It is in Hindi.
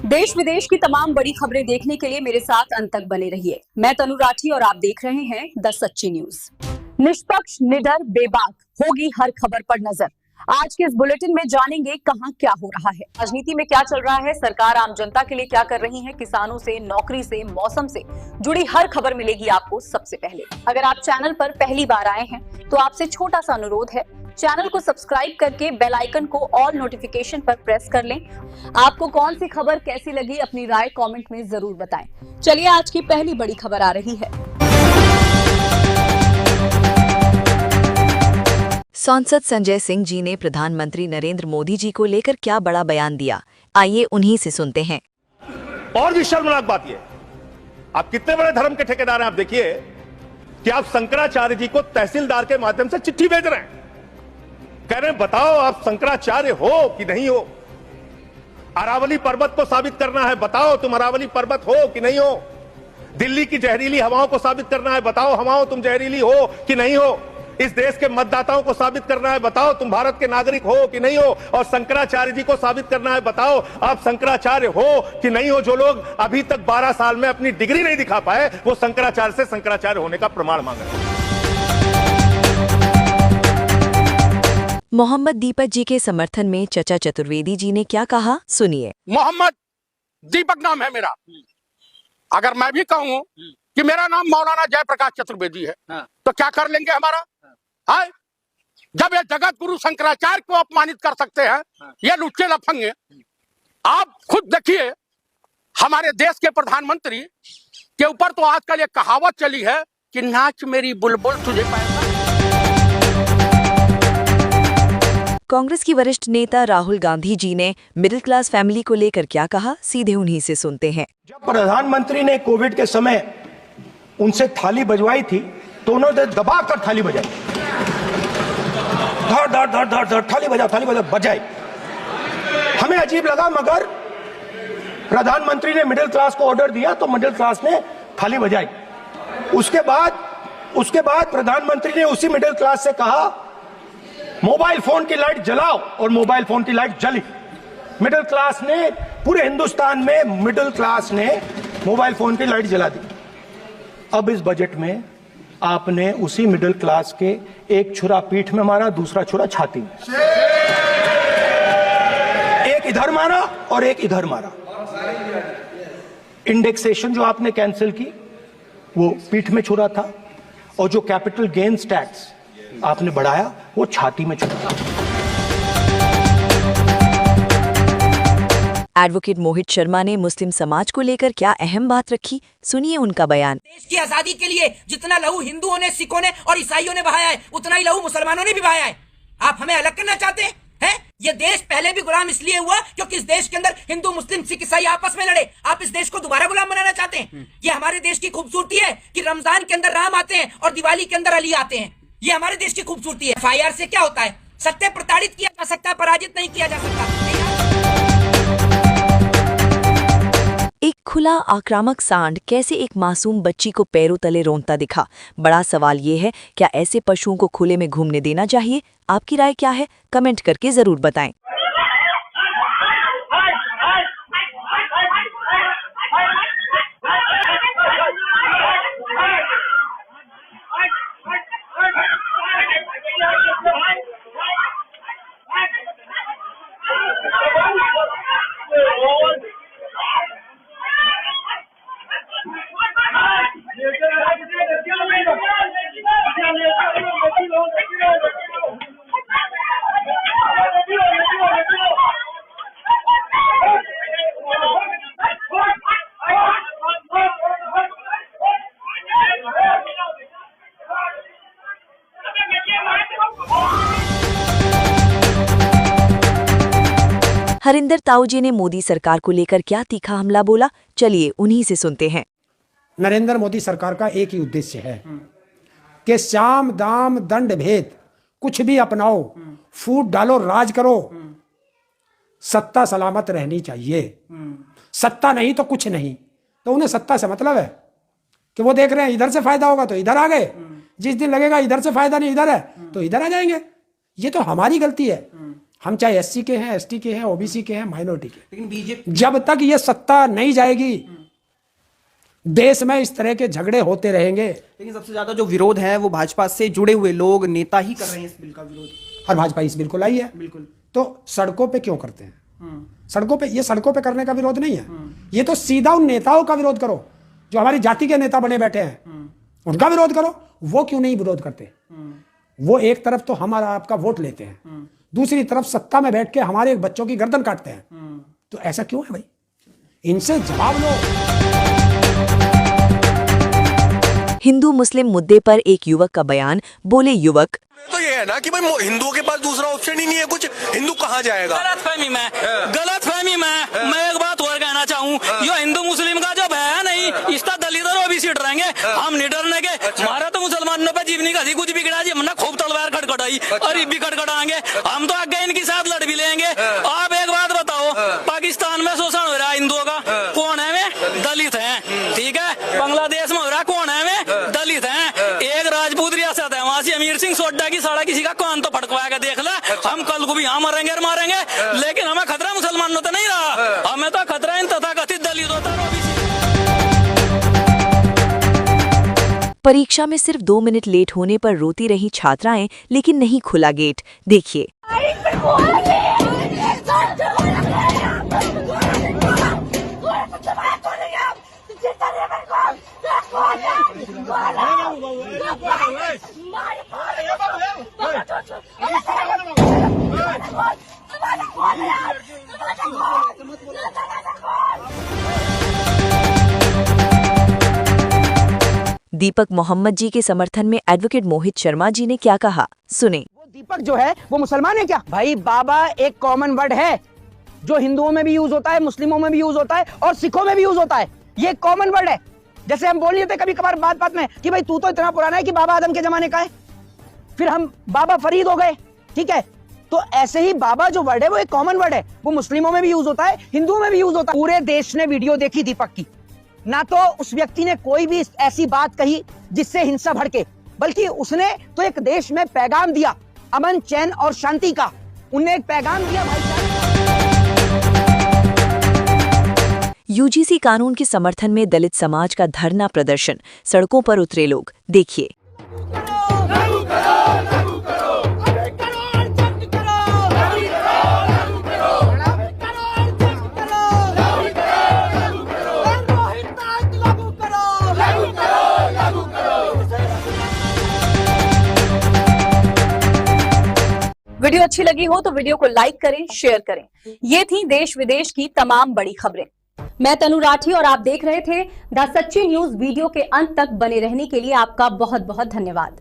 देश विदेश की तमाम बड़ी खबरें देखने के लिए मेरे साथ अंत तक बने रहिए। मैं तनु राठी और आप देख रहे हैं द सच्ची न्यूज। निष्पक्ष, निडर, बेबाक होगी हर खबर पर नजर। आज के इस बुलेटिन में जानेंगे कहां क्या हो रहा है, राजनीति में क्या चल रहा है, सरकार आम जनता के लिए क्या कर रही है, किसानों से, नौकरी से, मौसम से जुड़ी हर खबर मिलेगी आपको सबसे पहले। अगर आप चैनल पर पहली बार आए हैं तो आपसे छोटा सा अनुरोध है, चैनल को सब्सक्राइब करके बेल आइकन को ऑल नोटिफिकेशन पर प्रेस कर लें। आपको कौन सी खबर कैसी लगी अपनी राय कमेंट में जरूर बताएं। चलिए आज की पहली बड़ी खबर आ रही है। सांसद संजय सिंह जी ने प्रधानमंत्री नरेंद्र मोदी जी को लेकर क्या बड़ा बयान दिया, आइए उन्हीं से सुनते हैं। और भी शर्मनाक बात यह, आप कितने बड़े धर्म के ठेकेदार हैं। आप देखिए कि आप शंकराचार्य जी को तहसीलदार के माध्यम से चिट्ठी भेज रहे हैं, कह रहे हैं बताओ आप शंकराचार्य हो कि नहीं हो। अरावली पर्वत को साबित करना है, बताओ तुम अरावली पर्वत हो कि नहीं हो। दिल्ली की जहरीली हवाओं को साबित करना है, बताओ हवाओं तुम जहरीली हो कि नहीं हो। इस देश के मतदाताओं को साबित करना है, बताओ तुम भारत के नागरिक हो कि नहीं हो। और शंकराचार्य जी को साबित करना है, बताओ आप शंकराचार्य हो कि नहीं हो। जो लोग अभी तक 12 साल में अपनी डिग्री नहीं दिखा पाए, वो शंकराचार्य से शंकराचार्य होने का प्रमाण मांग रहे हैं। मोहम्मद दीपक जी के समर्थन में चचा चतुर्वेदी जी ने क्या कहा, सुनिए। मोहम्मद दीपक नाम है मेरा। अगर मैं भी कहूं कि मेरा नाम मौलाना जयप्रकाश चतुर्वेदी है, तो क्या कर लेंगे हमारा? हाँ? जब ये जगत गुरु शंकराचार्य को अपमानित कर सकते हैं ये लुच्चे लफंगे। आप खुद देखिए, हमारे देश के प्रधानमंत्री के ऊपर तो आजकल एक कहावत चली है कि नाच मेरी बुलबुल तुझे पैसा। कांग्रेस की वरिष्ठ नेता राहुल गांधी जी ने मिडिल क्लास फैमिली को लेकर क्या कहा, सीधे उन्हीं से सुनते हैं। जब प्रधानमंत्री ने कोविड के समय उनसे थाली बजवाई थी तो उन्होंने दबाकर थाली बजाई, धड़ धड़ धड़ धड़ धड़ थाली बजा बजाई। हमें अजीब लगा, मगर प्रधानमंत्री ने मिडिल क्लास को ऑर्डर दिया तो मिडिल क्लास ने थाली बजाई। उसके बाद प्रधानमंत्री ने उसी मिडिल क्लास से कहा मोबाइल फोन की लाइट जलाओ, और मोबाइल फोन की लाइट जली। मिडिल क्लास ने, पूरे हिंदुस्तान में मिडिल क्लास ने मोबाइल फोन की लाइट जला दी। अब इस बजट में आपने उसी मिडिल क्लास के एक छुरा पीठ में मारा, दूसरा छुरा छाती में, एक इधर मारा और एक इधर मारा। इंडेक्सेशन जो आपने कैंसिल की वो पीठ में छुरा था, और जो कैपिटल गेन्स टैक्स आपने बढ़ाया वो छाती में छुरा। एडवोकेट मोहित शर्मा ने मुस्लिम समाज को लेकर क्या अहम बात रखी, सुनिए उनका बयान। देश की आजादी के लिए जितना लहू हिंदुओं ने, सिखों ने और ईसाइयों ने बहाया है, उतना ही लहू मुसलमानों ने भी बहाया है। आप हमें अलग करना चाहते हैं? ये देश पहले भी गुलाम इसलिए हुआ क्योंकि इस देश के अंदर हिंदू, मुस्लिम, सिख, ईसाई आपस में लड़े। आप इस देश को दोबारा गुलाम बनाना चाहते हैं? ये हमारे देश की खूबसूरती है कि रमजान के अंदर राम आते हैं और दिवाली के अंदर अली आते हैं। ये हमारे देश की खूबसूरती है। FIR से क्या होता है? सत्य प्रताड़ित किया जा सकता है, पराजित नहीं किया जा सकता। एक खुला आक्रामक सांड कैसे एक मासूम बच्ची को पैरों तले रोंदता दिखा। बड़ा सवाल ये है, क्या ऐसे पशुओं को खुले में घूमने देना चाहिए? आपकी राय क्या है, कमेंट करके जरूर बताएं। हरिंदर ताऊजी ने मोदी सरकार को लेकर क्या तीखा हमला बोला, चलिए उन्हीं से सुनते हैं। नरेंद्र मोदी सरकार का एक ही उद्देश्य है कि साम दाम दंड भेद कुछ भी अपनाओ, फूट डालो, राज करो, सत्ता सलामत रहनी चाहिए। सत्ता नहीं तो कुछ नहीं। तो उन्हें सत्ता से मतलब है कि वो देख रहे हैं इधर से फायदा होगा तो इधर आ गए, जिस दिन लगेगा इधर से फायदा नहीं इधर है तो इधर आ जाएंगे। ये तो हमारी गलती है हम चाहे एससी के हैं, एसटी के हैं, ओबीसी के हैं, माइनॉरिटी के, लेकिन बीजेपी जब तक ये सत्ता नहीं जाएगी देश में इस तरह के झगड़े होते रहेंगे। लेकिन सबसे ज्यादा जो विरोध है वो भाजपा से जुड़े हुए लोग, नेता ही कर रहे हैं इस बिल का विरोध। और भाजपा इस बिल को लाई है, बिल्कुल। तो सड़कों पे क्यों करते हैं? सड़कों पे, ये सड़कों पे करने का विरोध नहीं है, ये तो सीधा उन नेताओं का विरोध करो जो हमारी जाति के नेता बने बैठे हैं, उनका विरोध करो। वो क्यों नहीं विरोध करते? वो एक तरफ तो हमारा आपका वोट लेते हैं, दूसरी तरफ सत्ता में बैठ के हमारे बच्चों की गर्दन काटते हैं। तो ऐसा क्यों है भाई? इनसे जवाब लो। हिंदू मुस्लिम मुद्दे पर एक युवक का बयान। बोले युवक, तो ये है ना कि भाई हिंदुओं के पास दूसरा ऑप्शन ही नहीं है कुछ, हिंदू कहाँ जाएगा? गलतफहमी में मैं एक बात और कहना चाहूँ, यो हिंदू मुस्लिम का जो भय है नहीं, इसका दलित और ओबीसी डरेंगे, हम नहीं डरने के। हमारा तो मुसलमानों पे जीवनी का कुछ बिगड़ा जी, हमने खूब तलवार खड़खड़ाई और भी खड़खड़ाएंगे, हम तो आगे इनके साथ लड़ भी लेंगे। आप एक बात बताओ, पाकिस्तान में शोषण हो रहा है हिंदुओं का, कौन है वे? दलित है, ठीक है। बांग्लादेश में हो रहा, कौन है वे? दलित है। एक राजपूत रियासत है, वहां से अमीर सिंह सोड्डा की साड़ा किसी का कान तो फटकवाया के देख ले, हम कल को भी यहाँ मरेंगे और मारेंगे, लेकिन हमें खतरा मुसलमानों तो नहीं रहा, हमें तो खतरा इन तथाकथित दलितों का। परीक्षा में सिर्फ 2 मिनट लेट होने पर रोती रही छात्राएं, लेकिन नहीं खुला गेट। देखिए। दीपक मोहम्मद जी के समर्थन में एडवोकेट मोहित शर्मा जी ने क्या कहा, सुने। वो दीपक जो है वो मुसलमान है क्या? भाई बाबा एक कॉमन वर्ड है जो हिंदुओं में भी यूज होता है, मुस्लिमों में भी यूज होता है और सिखों में भी यूज होता है। ये कॉमन वर्ड है। जैसे हम बोल रहे थे कभी कभार बात में कि भाई तू तो इतना पुराना है कि बाबा आदम के जमाने का है, फिर हम बाबा फरीद हो गए, ठीक है। तो ऐसे ही बाबा जो वर्ड है वो एक कॉमन वर्ड है, वो मुस्लिमों में भी यूज होता है, हिंदुओं में भी यूज होता है। पूरे देश ने वीडियो देखी दीपक की, ना तो उस व्यक्ति ने कोई भी ऐसी बात कही जिससे हिंसा भड़के, बल्कि उसने तो एक देश में पैगाम दिया, अमन, चैन और शांति का। उन्हें एक पैगाम दिया भाई। यूजीसी कानून के समर्थन में दलित समाज का धरना प्रदर्शन, सड़कों पर उतरे लोग। देखिए। वीडियो अच्छी लगी हो तो वीडियो को लाइक करें, शेयर करें। ये थी देश विदेश की तमाम बड़ी खबरें। मैं तनु राठी और आप देख रहे थे द सच्ची न्यूज। वीडियो के अंत तक बने रहने के लिए आपका बहुत बहुत धन्यवाद।